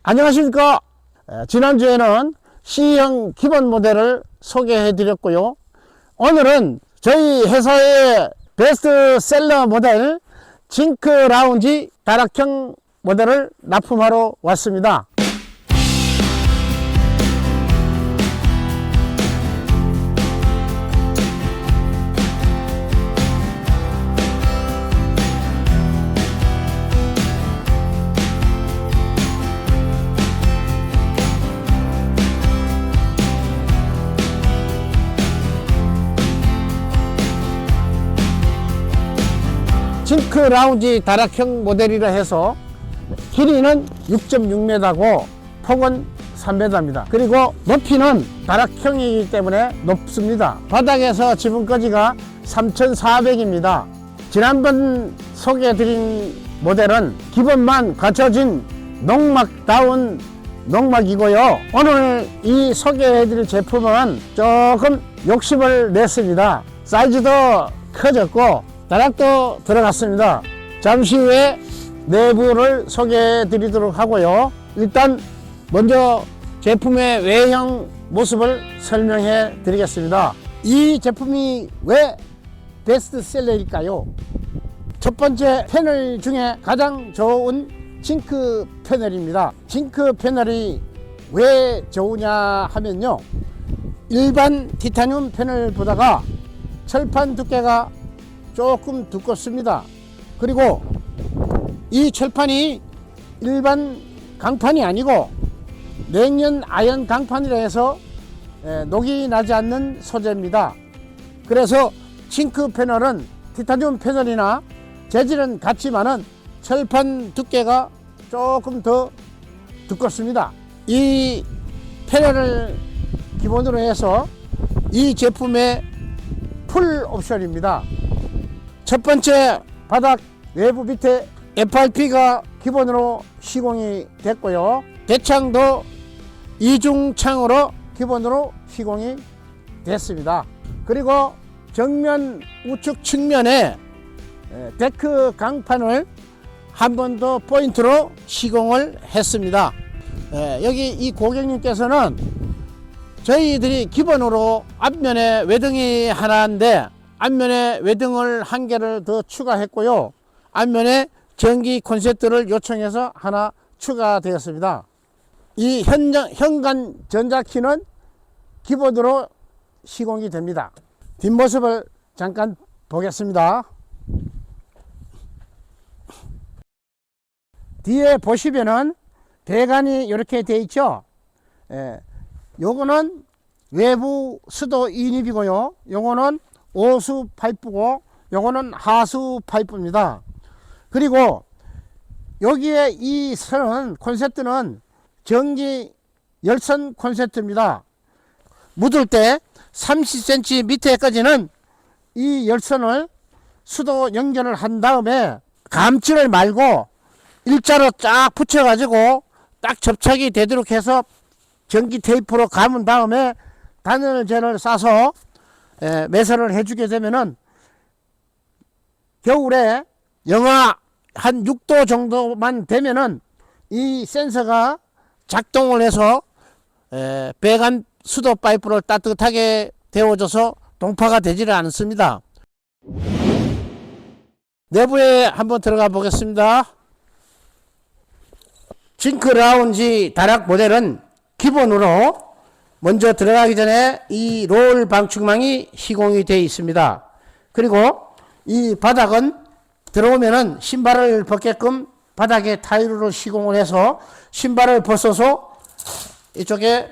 안녕하십니까. 지난주에는 C형 기본 모델을 소개해 드렸고요. 오늘은 저희 회사의 베스트셀러 모델 징크 라운지 다락형 모델을 납품하러 왔습니다. 징크 라운지 다락형 모델이라 해서 길이는 6.6m고 폭은 3m입니다. 그리고 높이는 다락형이기 때문에 높습니다. 바닥에서 지붕까지가 3,400입니다. 지난번 소개해드린 모델은 기본만 갖춰진 농막다운 농막이고요. 오늘 이 소개해드릴 제품은 조금 욕심을 냈습니다. 사이즈도 커졌고 다락도 들어갔습니다. 잠시 후에 내부를 소개해 드리도록 하고요. 일단 먼저 제품의 외형 모습을 설명해 드리겠습니다. 이 제품이 왜 베스트셀러일까요? 첫 번째 패널 중에 가장 좋은 징크 패널입니다. 징크 패널이 왜 좋으냐 하면요, 일반 티타늄 패널보다가 철판 두께가 조금 두껍습니다. 그리고 이 철판이 일반 강판이 아니고 냉연 아연 강판이라 해서 녹이 나지 않는 소재입니다. 그래서 징크 패널은 티타늄 패널이나 재질은 같지만은 철판 두께가 조금 더 두껍습니다. 이 패널을 기본으로 해서 이 제품의 풀 옵션입니다. 첫 번째, 바닥 외부 밑에 FRP가 기본으로 시공이 됐고요. 대창도 이중창으로 기본으로 시공이 됐습니다. 그리고 정면 우측 측면에 데크 강판을 한 번 더 포인트로 시공을 했습니다. 여기 이 고객님께서는 저희들이 기본으로 앞면에 외등이 하나인데 앞면에 외등을 한 개를 더 추가했고요. 앞면에 전기 콘센트를 요청해서 하나 추가되었습니다. 이 현관 전자키는 기본으로 시공이 됩니다. 뒷모습을 잠깐 보겠습니다. 뒤에 보시면은 배관이 이렇게 되어 있죠. 요거는 외부 수도 인입이고요. 요거는 오수 파이프고 요거는 하수 파이프입니다. 그리고 여기에 이 선은 콘센트는 전기 열선 콘센트입니다. 묻을 때 30cm 밑에까지는 이 열선을 수도 연결을 한 다음에 감지를 말고 일자로 쫙 붙여 가지고 딱 접착이 되도록 해서 전기 테이프로 감은 다음에 단열재를 싸서 매설을 해주게 되면은 겨울에 영하 한 6도 정도만 되면은 이 센서가 작동을 해서 배관 수도 파이프를 따뜻하게 데워줘서 동파가 되지를 않습니다. 내부에 한번 들어가 보겠습니다. 징크 라운지 다락 모델은 기본으로 먼저 들어가기 전에 이 롤 방충망이 시공이 되어 있습니다. 그리고 이 바닥은 들어오면은 신발을 벗게끔 바닥에 타일로 시공을 해서 신발을 벗어서 이쪽에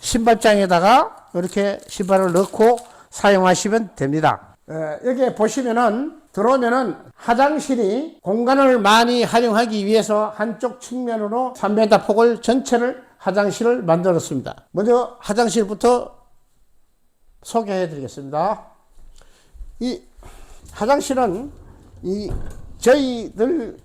신발장에다가 이렇게 신발을 넣고 사용하시면 됩니다. 여기 보시면은 들어오면은 화장실이 공간을 많이 활용하기 위해서 한쪽 측면으로 3m 폭을 전체를 화장실을 만들었습니다. 먼저 화장실부터 소개해 드리겠습니다. 이 화장실은 저희들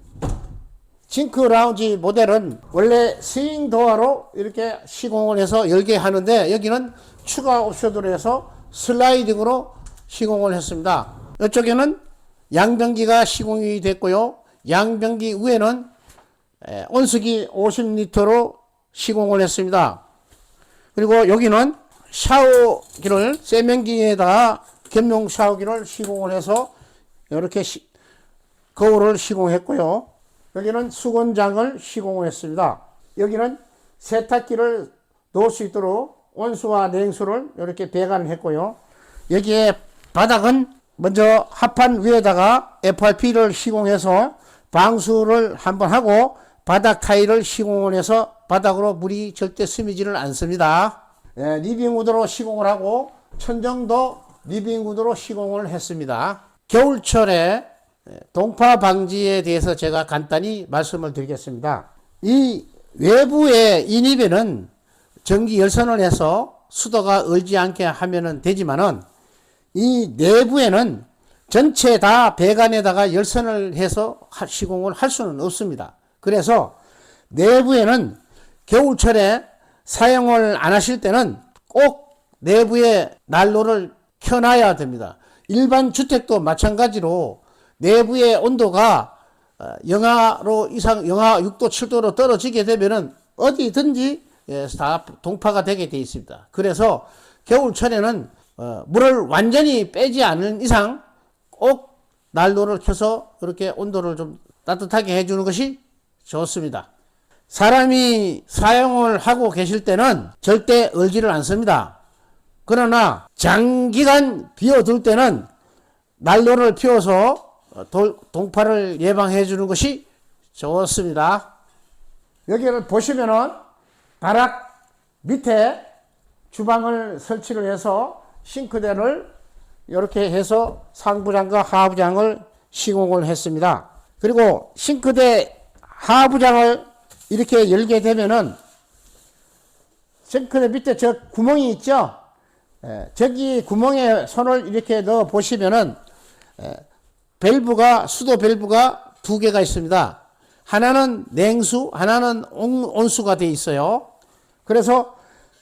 징크 라운지 모델은 원래 스윙 도어로 이렇게 시공을 해서 열게 하는데 여기는 추가 옵션으로 해서 슬라이딩으로 시공을 했습니다. 이쪽에는 양변기가 시공이 됐고요. 양변기 위에는 온수기 50리터로 시공을 했습니다. 그리고 여기는 샤워기를 세면기에다가 겸용 샤워기를 시공을 해서 이렇게 거울을 시공했고요. 여기는 수건장을 시공을 했습니다. 여기는 세탁기를 놓을 수 있도록 온수와 냉수를 이렇게 배관을 했고요. 여기에 바닥은 먼저 합판 위에다가 FRP를 시공해서 방수를 한번 하고 바닥 타일을 시공을 해서 바닥으로 물이 절대 스미지를 않습니다. 리빙우드로 시공을 하고 천정도 리빙우드로 시공을 했습니다. 겨울철에 동파 방지에 대해서 제가 간단히 말씀을 드리겠습니다. 이 외부의 인입에는 전기 열선을 해서 수도가 얼지 않게 하면 되지만은 이 내부에는 전체 다 배관에다가 열선을 해서 시공을 할 수는 없습니다. 그래서 내부에는 겨울철에 사용을 안 하실 때는 꼭 내부에 난로를 켜놔야 됩니다. 일반 주택도 마찬가지로 내부의 온도가 영하로 이상, 영하 6도, 7도로 떨어지게 되면은 어디든지 다 동파가 되게 되어 있습니다. 그래서 겨울철에는 물을 완전히 빼지 않는 이상 꼭 난로를 켜서 이렇게 온도를 좀 따뜻하게 해주는 것이 좋습니다. 사람이 사용을 하고 계실 때는 절대 얼지를 않습니다. 그러나 장기간 비워둘 때는 난로를 피워서 동파를 예방해 주는 것이 좋습니다. 여기를 보시면은 바닥 밑에 주방을 설치를 해서 싱크대를 이렇게 해서 상부장과 하부장을 시공을 했습니다. 그리고 싱크대 하부장을 이렇게 열게 되면은 싱크대 밑에 저 구멍이 있죠. 저기 구멍에 손을 이렇게 넣어 보시면은 밸브가 수도 밸브가 두 개가 있습니다. 하나는 냉수, 하나는 온수가 되어 있어요. 그래서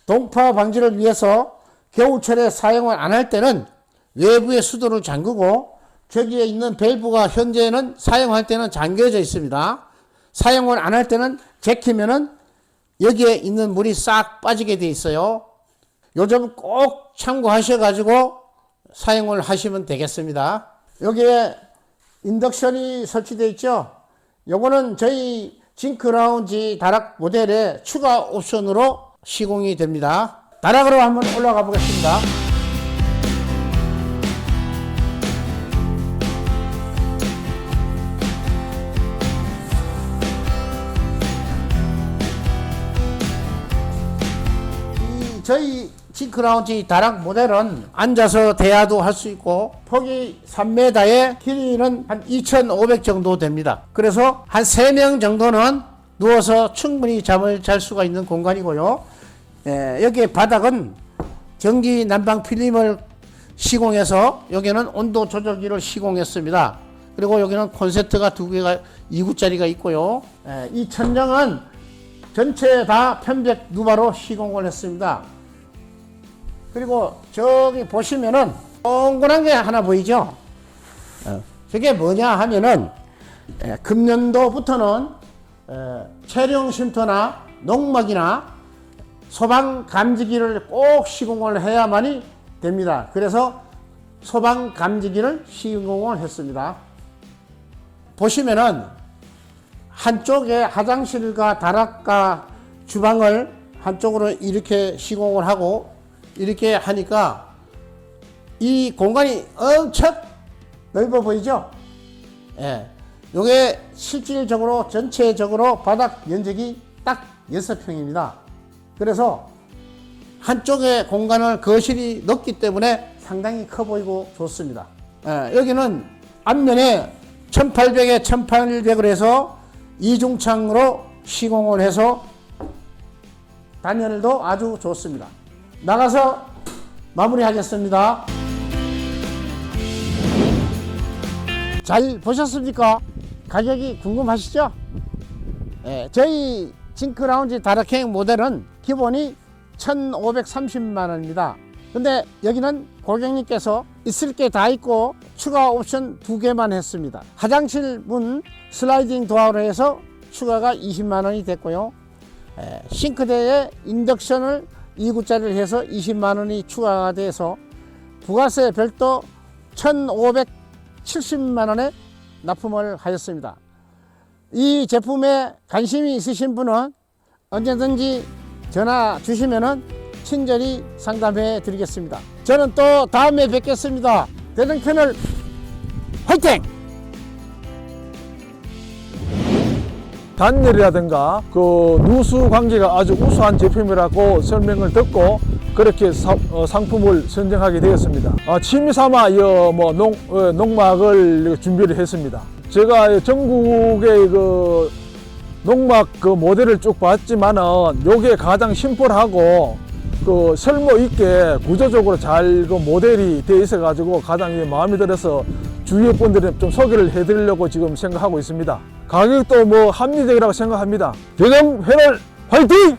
동파 방지를 위해서 겨울철에 사용을 안 할 때는 외부의 수도를 잠그고 저기에 있는 밸브가 현재는 사용할 때는 잠겨져 있습니다. 사용을 안 할 때는 제키면은 여기에 있는 물이 싹 빠지게 되어 있어요. 요즘 꼭 참고하셔가지고 사용을 하시면 되겠습니다. 여기에 인덕션이 설치되어 있죠. 요거는 저희 징크라운지 다락 모델의 추가 옵션으로 시공이 됩니다. 다락으로 한번 올라가 보겠습니다. 저희 징크라운지 다락 모델은 앉아서 대화도 할 수 있고 폭이 3m에 길이는 한 2,500 정도 됩니다. 그래서 한 3명 정도는 누워서 충분히 잠을 잘 수가 있는 공간이고요. 여기 바닥은 전기 난방 필름을 시공해서 여기는 온도 조절기를 시공했습니다. 그리고 여기는 콘센트가 두 개가 2구짜리가 있고요. 이 천정은 전체 다 편백 누바로 시공을 했습니다. 그리고 저기 보시면은 동그란 게 하나 보이죠? 저게 뭐냐 하면은 금년도부터는 체령 쉼터나 농막이나 소방 감지기를 꼭 시공을 해야만이 됩니다. 그래서 소방 감지기를 시공을 했습니다. 보시면은 한쪽에 화장실과 다락과 주방을 한쪽으로 이렇게 시공을 하고 이렇게 하니까 이 공간이 엄청 넓어 보이죠? 요게 실질적으로 전체적으로 바닥 면적이 딱 6평입니다. 그래서 한쪽에 공간을 거실이 넣기 때문에 상당히 커 보이고 좋습니다. 여기는 앞면에 1800에 1800을 해서 이중창으로 시공을 해서 단열도 아주 좋습니다. 나가서 마무리하겠습니다. 잘 보셨습니까? 가격이 궁금하시죠? 저희 징크라운지 다락행 모델은 기본이 1,530만원입니다. 근데 여기는 고객님께서 있을 게 다 있고 추가 옵션 2개만 했습니다. 화장실 문 슬라이딩 도어로 해서 추가가 20만 원이 됐고요. 싱크대에 인덕션을 2구짜리를 해서 20만 원이 추가가 돼서 부가세 별도 1,570만 원에 납품을 하였습니다. 이 제품에 관심이 있으신 분은 언제든지 전화 주시면은 친절히 상담해 드리겠습니다. 저는 또 다음에 뵙겠습니다. 대등편을 화이팅! 단열이라든가 그 누수 관계가 아주 우수한 제품이라고 설명을 듣고 그렇게 상품을 선정하게 되었습니다. 취미삼아 농막을 준비를 했습니다. 제가 전국의 그 농막 그 모델을 쭉 봤지만은 요게 가장 심플하고 그 설모 있게 구조적으로 잘 그 모델이 되어 있어 가지고 가장 마음에 들어서 주위 분들은 좀 소개를 해 드리려고 지금 생각하고 있습니다. 가격도 뭐 합리적이라고 생각합니다. 대등 패널 화이팅!